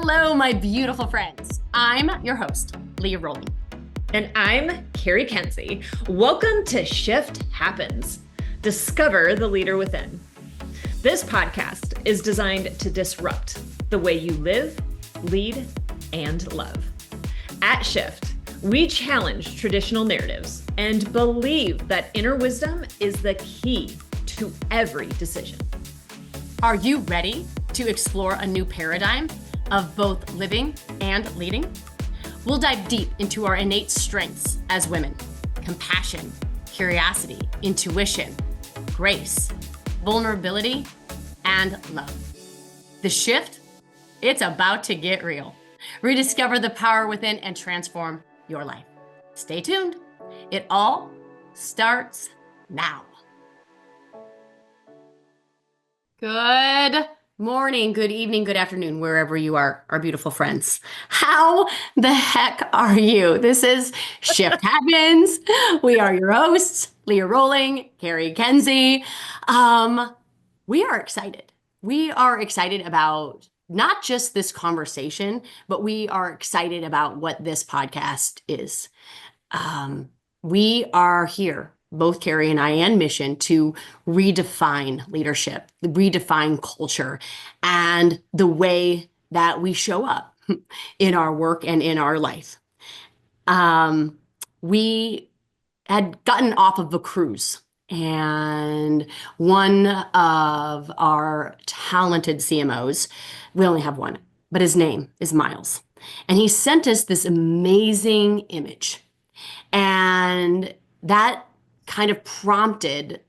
Hello, my beautiful friends. I'm your host, Leah Cari. And I'm Carrie Kenzie. Welcome to iShft Happens. Discover the leader within. This podcast is designed to disrupt the way you live, lead, and love. At iShft, we challenge traditional narratives and believe that inner wisdom is the key to every decision. Are you ready to explore a new paradigm of both living and leading? We'll dive deep into our innate strengths as women: compassion, curiosity, intuition, grace, vulnerability, and love. The shift, it's about to get real. Rediscover the power within and transform your life. Stay tuned. It all starts now. Good morning, good evening, good afternoon, wherever you are, our beautiful friends. How the heck are you? This is iShft Happens. We are your hosts, Leah Cari, Kenzie. We are excited. We are excited about not just this conversation, but we are excited about what this podcast is. We are here, both Carrie and I, and mission to redefine leadership, redefine culture, and the way that we show up in our work and in our life. We had gotten off of a cruise, and one of our talented CMOs, we only have one, but his name is Miles. And he sent us this amazing image. And that kind of prompted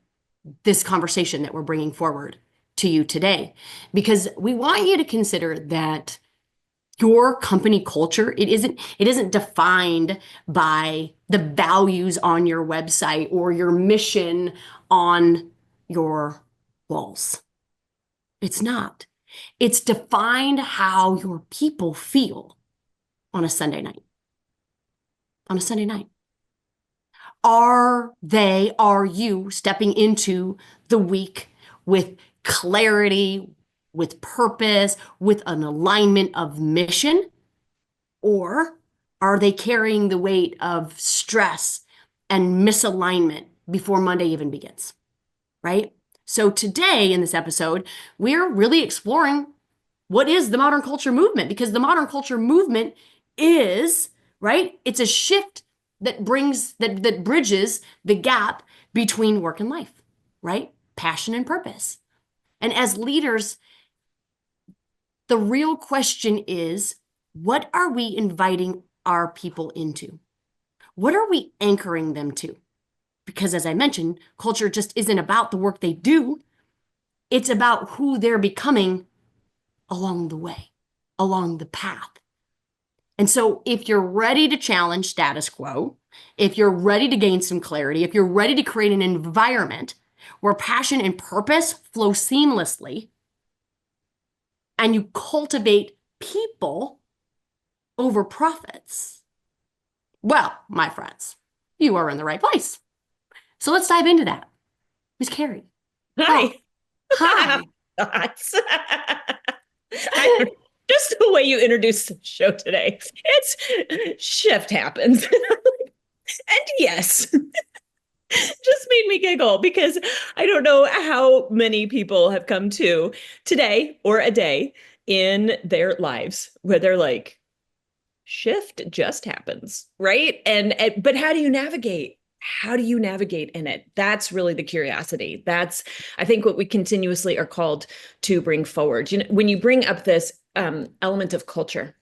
this conversation that we're bringing forward to you today, because we want you to consider that your company culture, it isn't defined by the values on your website or your mission on your walls. It's not. It's defined how your people feel on a Sunday night. On a Sunday night. Are you stepping into the week with clarity, with purpose, with an alignment of mission? Or are they carrying the weight of stress and misalignment before Monday even begins, right? So today in this episode, we're really exploring what is the modern culture movement, because the modern culture movement is, right? It's a shift that bridges the gap between work and life, right? Passion and purpose. And as leaders, the real question is, what are we inviting our people into? What are we anchoring them to? Because as I mentioned, culture just isn't about the work they do. It's about who they're becoming along the way, along the path. And so if you're ready to challenge status quo, if you're ready to gain some clarity, if you're ready to create an environment where passion and purpose flow seamlessly, and you cultivate people over profits, well, my friends, you are in the right place. So let's dive into that. Ms. Carrie. Hi. Hi. Thoughts. Just the way you introduced the show today. It's iShft Happens. And yes, just made me giggle, because I don't know how many people have come to today or a day in their lives where they're like, shift just happens, right? But how do you navigate? How do you navigate in it? That's really the curiosity. That's, I think, what we continuously are called to bring forward. You know, when you bring up this element of culture,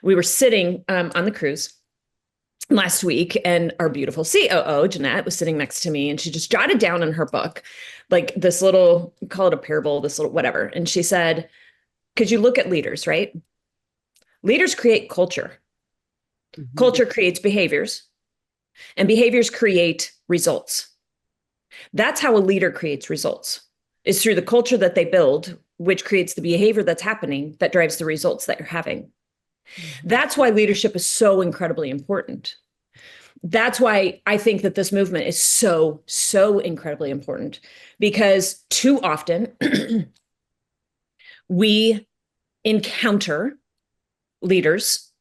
we were sitting on the cruise last week, and our beautiful COO, Jeanette, was sitting next to me, and she just jotted down in her book, like this little, call it a parable, this little whatever. And she said, because you look at leaders, right? Leaders create culture. Mm-hmm. Culture creates behaviors, and behaviors create results. That's how a leader creates results, is through the culture that they build, which creates the behavior that's happening that drives the results that you're having. That's why leadership is so incredibly important. That's why I think that this movement is so, so incredibly important, because too often we encounter leaders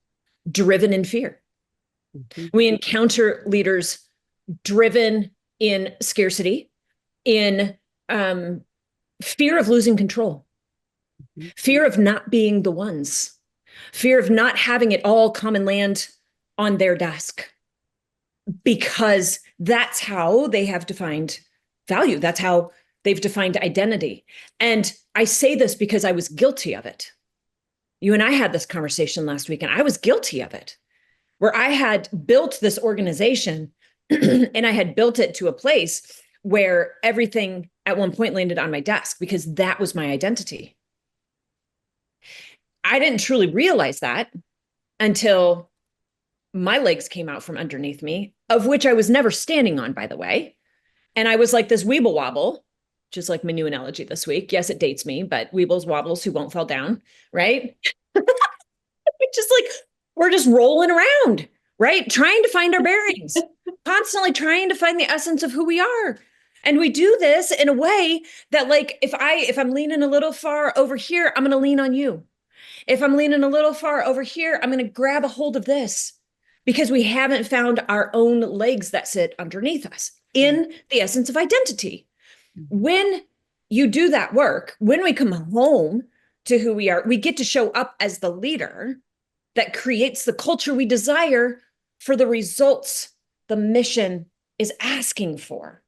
driven in fear. Mhm. We encounter leaders driven in scarcity, in um, fear of losing control, Mhm. fear of not being the ones, fear of not having it all come and land on their desk, because that's how they have defined value. That's how they've defined identity. And I say this because I was guilty of it. You and I had this conversation last week, and I was guilty of it, where I had built this organization and I had built it to a place where everything at one point landed on my desk because that was my identity. I didn't truly realize that until my legs came out from underneath me, of which I was never standing on, by the way. And I was like this weeble wobble, which is like my new analogy this week. Yes, it dates me, but weebles wobbles who won't fall down, right? Just like we're just rolling around, right? Trying to find our bearings, constantly trying to find the essence of who we are. And we do this in a way that, like, if I'm leaning a little far over here, I'm going to lean on you. If I'm leaning a little far over here, I'm going to grab a hold of this, because we haven't found our own legs that sit underneath us in the essence of identity. When you do that work, when we come home to who we are, we get to show up as the leader that creates the culture we desire for the results the mission is asking for.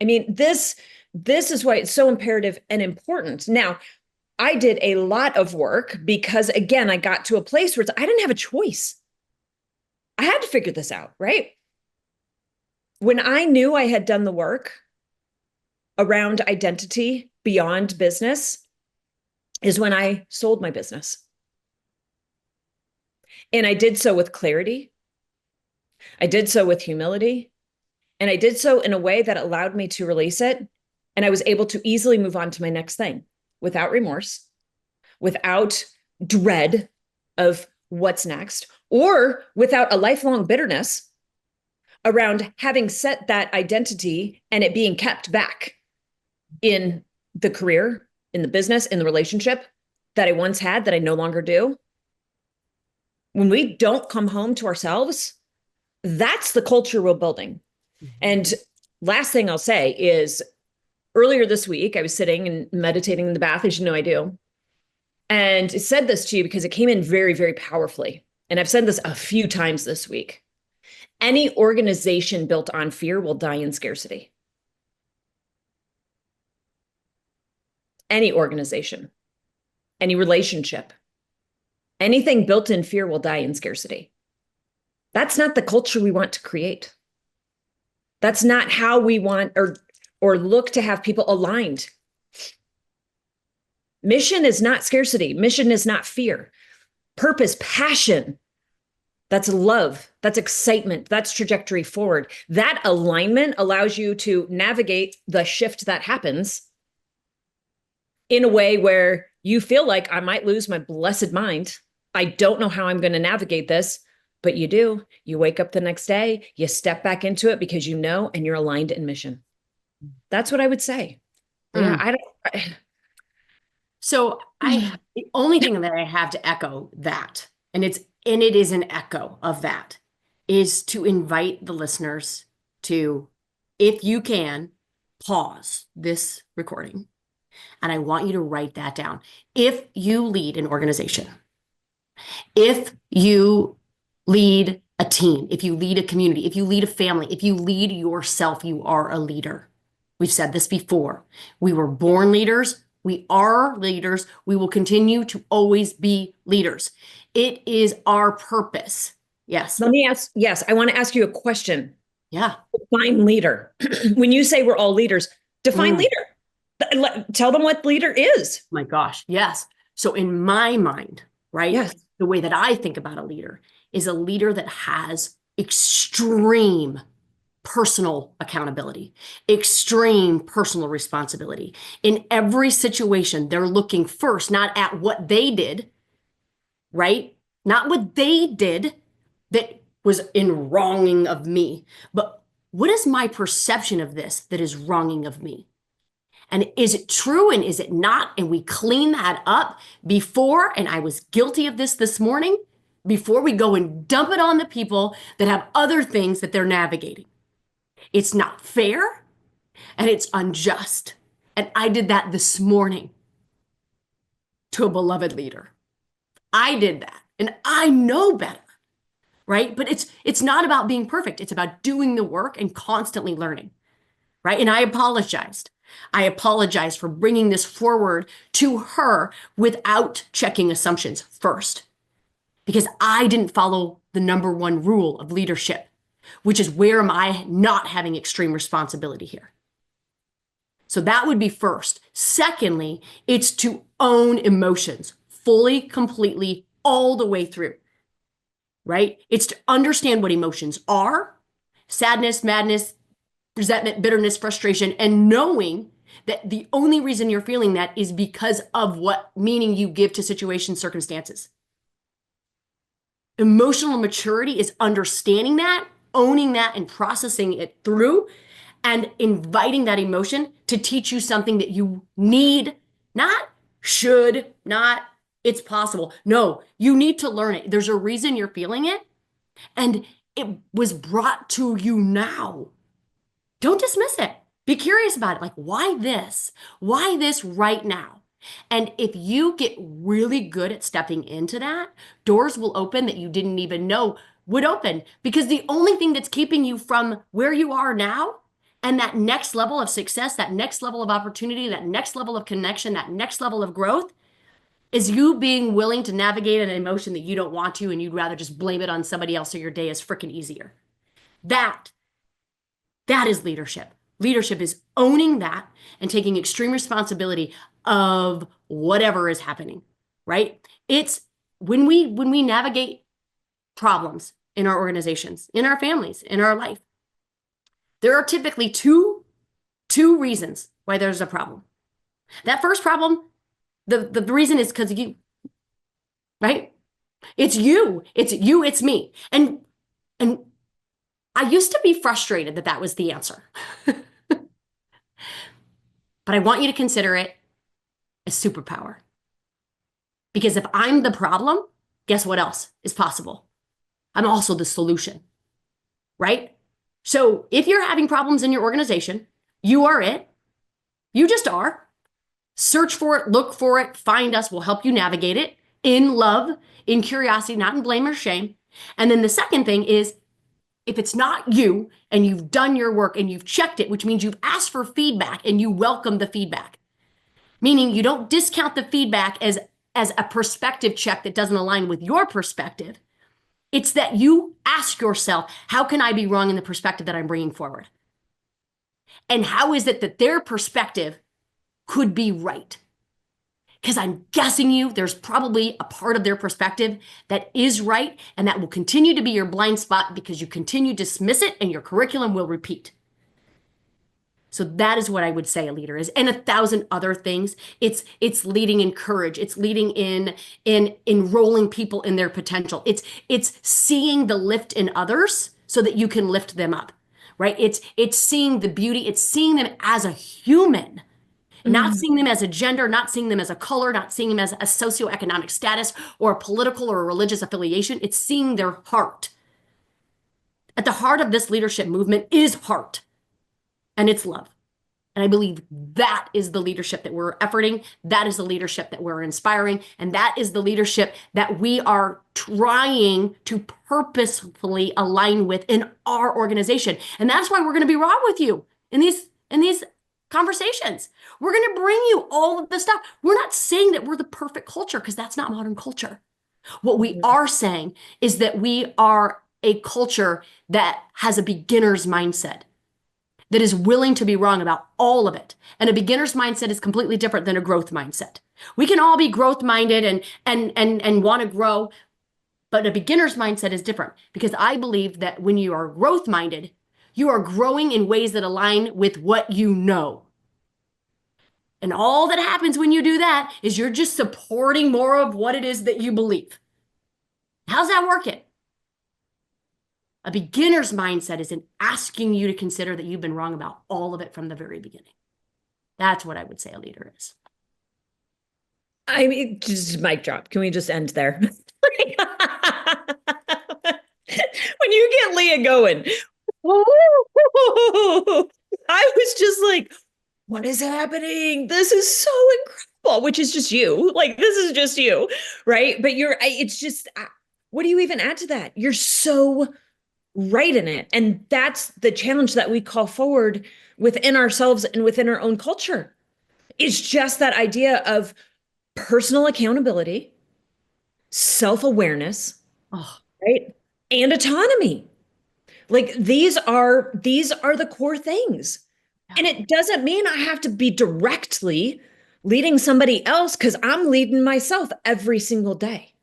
I mean, this is why it's so imperative and important. Now, I did a lot of work because, again, I got to a place where I didn't have a choice. I had to figure this out, right? When I knew I had done the work around identity beyond business is when I sold my business. And I did so with clarity. I did so with humility. And I did so in a way that allowed me to release it. And I was able to easily move on to my next thing without remorse, without dread of what's next, or without a lifelong bitterness around having set that identity and it being kept back in the career, in the business, in the relationship that I once had that I no longer do. When we don't come home to ourselves, that's the culture we're building. And last thing I'll say is, earlier this week, I was sitting and meditating in the bath, as you know I do. And it said this to you because it came in very, very powerfully. And I've said this a few times this week. Any organization built on fear will die in scarcity. Any organization, any relationship, anything built in fear will die in scarcity. That's not the culture we want to create. That's not how we want or look to have people aligned. Mission is not scarcity. Mission is not fear. Purpose, passion, that's love, that's excitement, that's trajectory forward. That alignment allows you to navigate the shift that happens in a way where you feel like, I might lose my blessed mind. I don't know how I'm going to navigate this, but you do. You wake up the next day, you step back into it because you know, and you're aligned in mission. That's what I would say. Yeah, Mm. I don't. So the only thing that I have to echo that, and it is an echo of that, is to invite the listeners to, if you can, pause this recording. And I want you to write that down. If you lead an organization, if you lead a team, if you lead a community, if you lead a family, if you lead yourself, you are a leader. We've said this before. We were born leaders. We are leaders. We will continue to always be leaders. It is our purpose. Yes. Let me ask, yes, I want to ask you a question. Yeah. Define leader. When you say we're all leaders, define Mm. leader. Tell them what leader is. My gosh. Yes. So in my mind, right, Yes. the way that I think about a leader is a leader that has extreme personal accountability, extreme personal responsibility. In every situation, they're looking first, not at what they did, right? Not what they did that was in wronging of me, but what is my perception of this that is wronging of me? And is it true and is it not? And we clean that up before, and I was guilty of this morning, before we go and dump it on the people that have other things that they're navigating. It's not fair and it's unjust. And I did that this morning to a beloved leader. I did that and I know better, right? But it's not about being perfect. It's about doing the work and constantly learning, right? And I apologized. I apologize for bringing this forward to her without checking assumptions first, because I didn't follow the number one rule of leadership, which is where am I not having extreme responsibility here? So that would be first. Secondly, it's to own emotions fully, completely, all the way through, right? It's to understand what emotions are, sadness, madness, resentment, bitterness, frustration, and knowing that the only reason you're feeling that is because of what meaning you give to situations, circumstances. Emotional maturity is understanding that, owning that, and processing it through, and inviting that emotion to teach you something that you need, not should, not it's possible. No, you need to learn it. There's a reason you're feeling it, and it was brought to you now. Don't dismiss it. Be curious about it. Like, why this? Why this right now? And if you get really good at stepping into that, doors will open that you didn't even know would open. Because the only thing that's keeping you from where you are now and that next level of success, that next level of opportunity, that next level of connection, that next level of growth is you being willing to navigate an emotion that you don't want to and you'd rather just blame it on somebody else so your day is freaking easier. That That is leadership. Leadership is owning that and taking extreme responsibility of whatever is happening, right? It's when we navigate problems in our organizations, in our families, in our life, there are typically two reasons why there's a problem. That first problem, the reason is because of you, right? It's me. And I used to be frustrated that that was the answer. But I want you to consider it a superpower. Because if I'm the problem, guess what else is possible? I'm also the solution, right? So if you're having problems in your organization, you are it. You just are. Search for it, look for it, find us. We'll help you navigate it in love, in curiosity, not in blame or shame. And then the second thing is, if it's not you and you've done your work and you've checked it, which means you've asked for feedback and you welcome the feedback, meaning you don't discount the feedback as a perspective check that doesn't align with your perspective. It's that you ask yourself, how can I be wrong in the perspective that I'm bringing forward? And how is it that their perspective could be right? Because I'm guessing you, there's probably a part of their perspective that is right, and that will continue to be your blind spot because you continue to dismiss it and your curriculum will repeat. So that is what I would say a leader is, and 1,000 other things. It's leading in courage. It's leading in enrolling people in their potential. It's seeing the lift in others so that you can lift them up, right? It's seeing the beauty. It's seeing them as a human, not Mm. seeing them as a gender, not seeing them as a color, not seeing them as a socioeconomic status or a political or a religious affiliation. It's seeing their heart. At the heart of this leadership movement is heart, and it's love. And I believe that is the leadership that we're efforting. That is the leadership that we're inspiring. And that is the leadership that we are trying to purposefully align with in our organization. And that's why we're going to be raw with you in these conversations. We're going to bring you all of the stuff. We're not saying that we're the perfect culture because that's not modern culture. What we are saying is that we are a culture that has a beginner's mindset, that is willing to be wrong about all of it. And a beginner's mindset is completely different than a growth mindset. We can all be growth minded and want to grow, but a beginner's mindset is different because I believe that when you are growth minded, you are growing in ways that align with what you know. And all that happens when you do that is you're just supporting more of what it is that you believe. How's that working? A beginner's mindset is in asking you to consider that you've been wrong about all of it from the very beginning. That's what I would say a leader is. I mean, just mic drop. Can we just end there? When you get Leah going, I was just like, what is happening? This is so incredible, which is just you. Like, this is just you, right? But it's just, what do you even add to that? You're so right in it. And that's the challenge that we call forward within ourselves and within our own culture. It's just that idea of personal accountability, self awareness, Oh, right? And autonomy. Like these are the core things. yeah. And it doesn't mean I have to be directly leading somebody else because I'm leading myself every single day.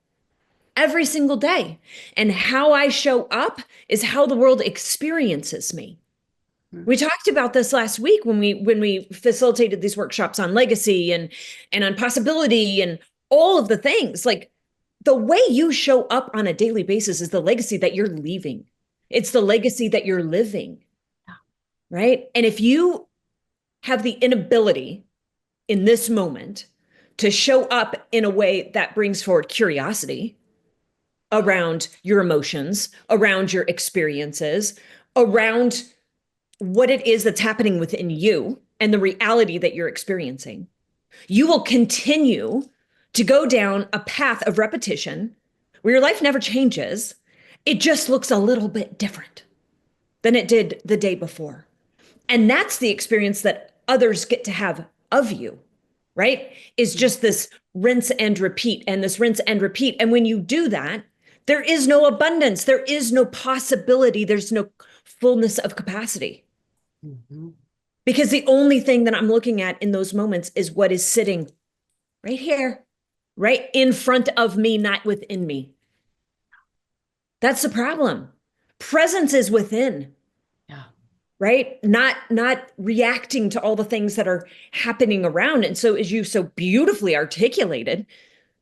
Every single day. And how I show up is how the world experiences me. Mm. We talked about this last week when we facilitated these workshops on legacy and on possibility and all of the things. Like the way you show up on a daily basis is the legacy that you're leaving. It's the legacy that you're living, Yeah. right? And if you have the inability in this moment to show up in a way that brings forward curiosity around your emotions, around your experiences, around what it is that's happening within you and the reality that you're experiencing, you will continue to go down a path of repetition where your life never changes. It just looks a little bit different than it did the day before. And that's the experience that others get to have of you, right? Is just this rinse and repeat and this rinse and repeat. And when you do that, there is no abundance, there is no possibility, there's no fullness of capacity. Mhm. Because the only thing that I'm looking at in those moments is what is sitting right here, right in front of me, not within me. That's the problem. Presence is within, Yeah. right? Not reacting to all the things that are happening around. And so as you so beautifully articulated,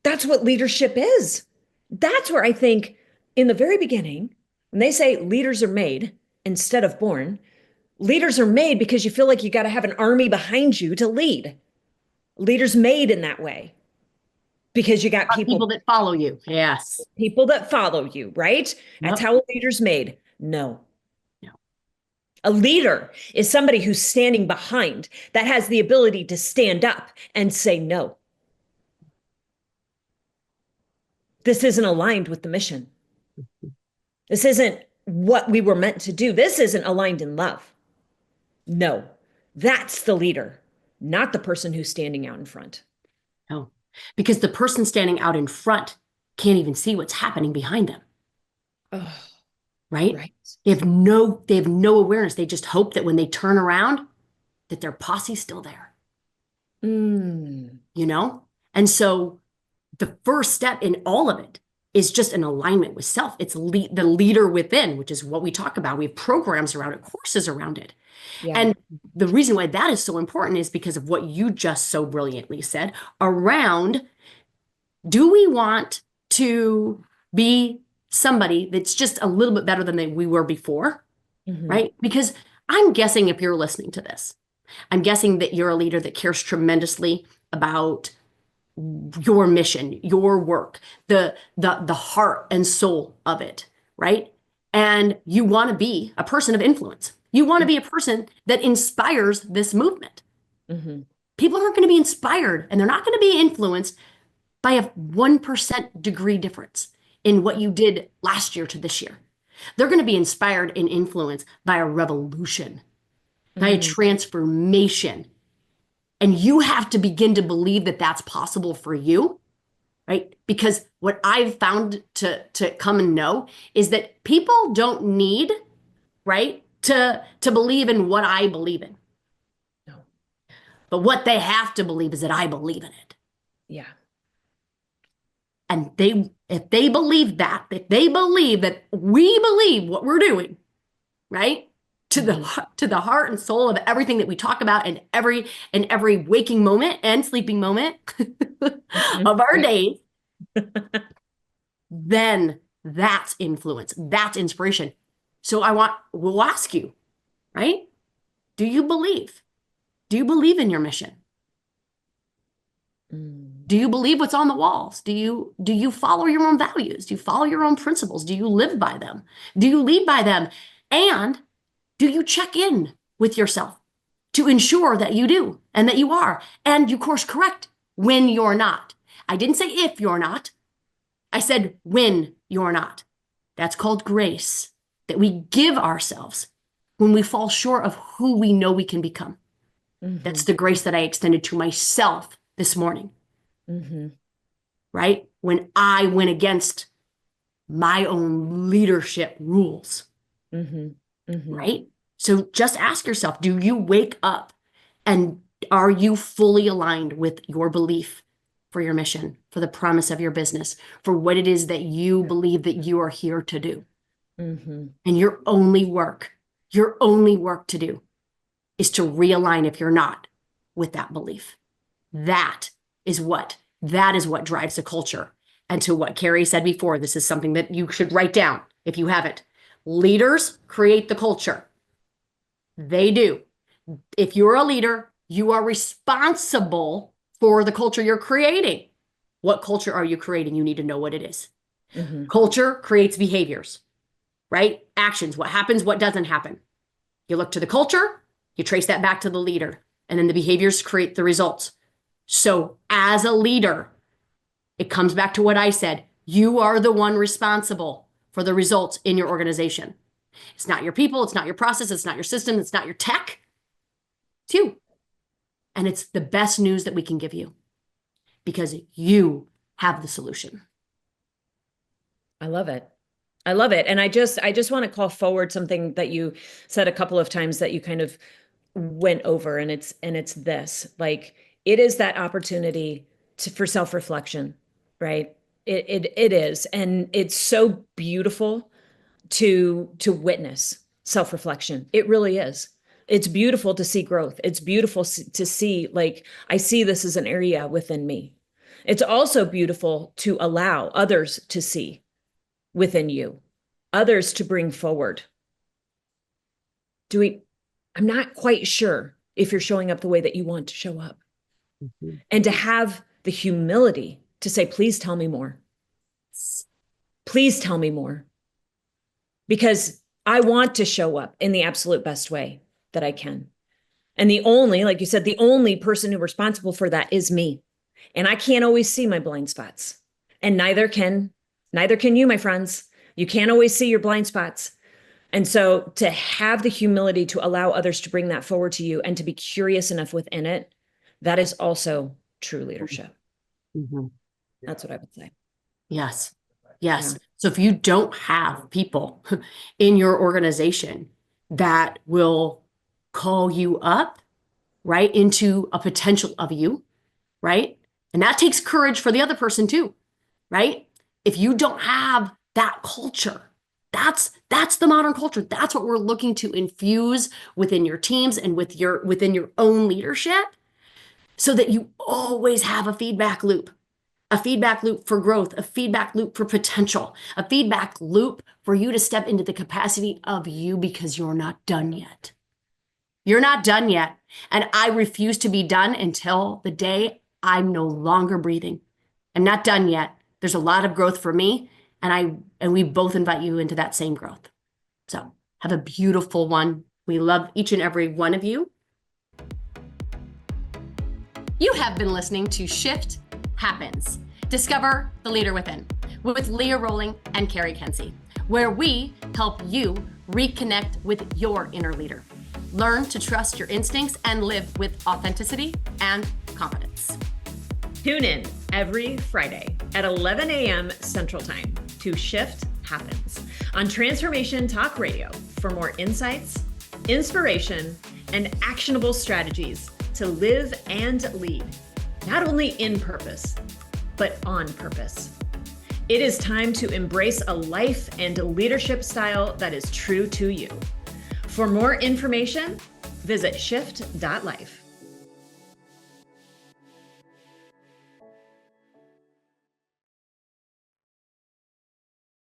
that's what leadership is. That's where I think in the very beginning, when they say leaders are made instead of born, leaders are made because you feel like you got to have an army behind you to lead. Leaders made in that way because you got People that follow you. Yes. people that follow you, right? That's Yep. how a leader's made. No. No. A leader is somebody who's standing behind that has the ability to stand up and say no. This isn't aligned with the mission. This isn't what we were meant to do. This isn't aligned in love. No. That's the leader, not the person who's standing out in front. No. Because the person standing out in front can't even see what's happening behind them, Oh, right? right. They have no awareness. They just hope that when they turn around, that their posse's still there, Mm. you know? And so the first step in all of it is just an alignment with self. It's the leader within, which is what we talk about. We have programs around it, courses around it. Yeah. And the reason why that is so important is because of what you just so brilliantly said around, do we want to be somebody that's just a little bit better than we were before, Mm-hmm. right? Because I'm guessing if you're listening to this, I'm guessing that you're a leader that cares tremendously about your mission, your work, the heart and soul of it, right? And you want to be a person of influence. You want to be a person that inspires this movement. Mm-hmm. People aren't going to be inspired and they're not going to be influenced by a 1% degree difference in what you did last year to this year. They're going to be inspired and influenced by a revolution, by a Mm-hmm. transformation. And you have to begin to believe that that's possible for you, right? Because what I've found to come and know is that people don't need, right, to believe in what I believe in. No. But what they have to believe is that I believe in it. Yeah. And if they believe that, if they believe that we believe what we're doing, right? To Mm-hmm. the heart and soul of everything that we talk about in every waking moment and sleeping moment Mm-hmm. of our Yeah. days, then that's influence, that's inspiration. So we'll ask you, right? Do you believe? Do you believe in your mission? Mm. Do you believe what's on the walls? Do you follow your own values? Do you follow your own principles? Do you live by them? Do you lead by them? And do you check in with yourself to ensure that you do and that you are and you course correct when you're not? I didn't say if you're not. I said when you're not. That's called grace that we give ourselves when we fall short of who we know we can become. Mm-hmm. That's the grace that I extended to myself this morning. Mm-hmm. Right? When I went against my own leadership rules. Mm-hmm. Mm-hmm. Right? So just ask yourself, do you wake up and are you fully aligned with your belief for your mission, for the promise of your business, for what it is that you believe that you are here to do? Mm-hmm. And your only work to do is to realign if you're not with that belief. That is what drives a culture. And to what Cari said before, this is something that you should write down if you haven't. Leaders create the culture. They do. If you're a leader, you are responsible for the culture you're creating. What culture are you creating? You need to know what it is. Mm-hmm. Culture creates behaviors, right? Actions, what happens, what doesn't happen. You look to the culture, you trace that back to the leader, and then the behaviors create the results. So as a leader, it comes back to what I said. You are the one responsible for the results in your organization. It's not your people, it's not your process, it's not your system, it's not your tech. It's you. And it's the best news that we can give you because you have the solution. I love it. I love it. And I just want to call forward something that you said a couple of times that you kind of went over, and it's this, like, it is that opportunity for self-reflection, right? It is. And it's so beautiful to witness self-reflection. It really is. It's beautiful to see growth. It's beautiful to see, like, I see this as an area within me. It's also beautiful to allow others to see within you, others to bring forward. I'm not quite sure if you're showing up the way that you want to show up. Mm-hmm. And to have the humility to say, please tell me more. Please tell me more. Because I want to show up in the absolute best way that I can. And like you said, the only person who's responsible for that is me. And I can't always see my blind spots. And neither can you, my friends. You can't always see your blind spots. And so to have the humility to allow others to bring that forward to you and to be curious enough within it, that is also true leadership. Mm-hmm. That's what I would say. Yes. Yes. Yeah. So if you don't have people in your organization that will call you up, right, into a potential of you, right? And that takes courage for the other person too, right? If you don't have that culture, that's the modern culture. That's what we're looking to infuse within your teams and within your own leadership so that you always have a feedback loop for growth, a feedback loop for potential, a feedback loop for you to step into the capacity of you because you're not done yet. You're not done yet. And I refuse to be done until the day I'm no longer breathing. I'm not done yet. There's a lot of growth for me, and we both invite you into that same growth. So have a beautiful one. We love each and every one of you. You have been listening to Shift Happens. Discover the leader within with Leah Rolling and Cari Kenzie, where we help you reconnect with your inner leader. Learn to trust your instincts and live with authenticity and confidence. Tune in every Friday at 11 a.m. Central Time to Shift Happens on Transformation Talk Radio for more insights, inspiration, and actionable strategies to live and lead, not only in purpose, but on purpose. It is time to embrace a life and leadership style that is true to you. For more information, visit shift.life.